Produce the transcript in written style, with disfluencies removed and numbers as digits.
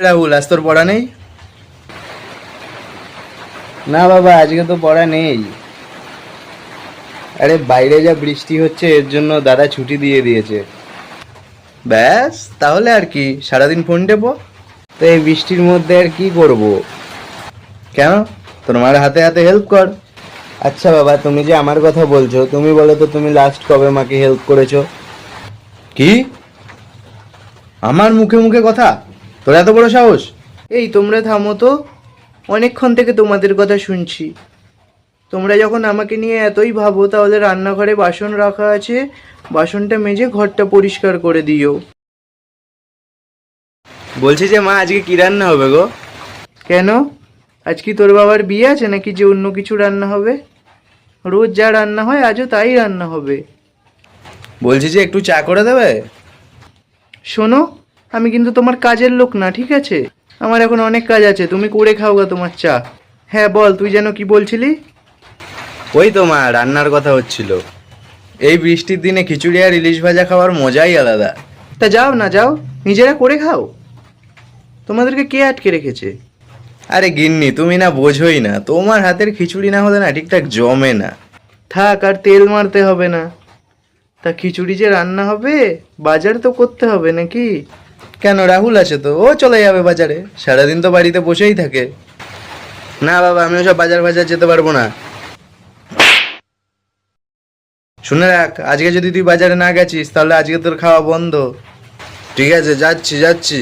রাহুল, আজ তোর পড়া নেই? না বাবা, আজকে তো পড়া নেই। আরে বাইরে যা বৃষ্টি হচ্ছে এর জন্য দাদা ছুটি দিয়ে দিয়েছে। ব্যাস, তাহলে আর কি, সারাদিন ফোন টেপো। তো এই বৃষ্টির মধ্যে আর কি করব? কেন, তোর মার হাতে হাতে হেল্প কর। আচ্ছা বাবা, তুমি যে আমার কথা বলছো, তুমি বলো তো তুমি লাস্ট কবে মাকে হেল্প করেছো? কি? আমার মুখে মুখে কথা? তোর এত বড় সাহস! এই তোমরা থামো তো, অনেকক্ষণ থেকে তোমাদের কথা শুনছি। তোমরা যখন আমাকে নিয়ে এতই ভাবো তাহলে রান্নাঘরে বাসন রাখা আছে, বাসনটা মেজে ঘরটা পরিষ্কার করে দিও। বলছি যে মা, আজকে কি রান্না হবে গো? কেন, আজ কি তোর বাবার বিয়ে আছে নাকি যে অন্য কিছু রান্না হবে? রোজ যা রান্না হয় আজও তাই রান্না হবে। বলছি যে একটু চা করে দেবে। শোনো, আমি কিন্তু তোমার কাজের লোক না, ঠিক আছে? আমার এখন অনেক কাজ আছে, তুমি করে খাও গা তোমার চা। হ্যাঁ বল, তুই যেন কি বলছিলি? ওই তো মা, রান্নার কথা হচ্ছিল। এই বৃষ্টির দিনে খিচুড়ি আর ইলিশ ভাজা খাওয়ার মজাই আলাদা। তা যাও না, যাও, নিজেরা করে খাও। তোমাদেরকে কে আটকে রেখেছে? আরে গিন্নি, তুমি না বোঝোই না, তোমার হাতের খিচুড়ি না হলে না ঠিকঠাক জমে না। থাক, আর তেল মারতে হবে না। তা খিচুড়ি যে রান্না হবে, বাজার তো করতে হবে নাকি? কেন, রাহুল আছে তো, ও চলে যাবে বাজারে, সারাদিন তো বাড়িতে বসেই থাকে। না বাবা, আমি ওসব বাজার বাজার যেতে পারবো না। শুনে রাখ, আজকে যদি তুই বাজারে না গেছিস তাহলে আজকে তোর খাওয়া বন্ধ। ঠিক আছে, যাচ্ছি যাচ্ছি।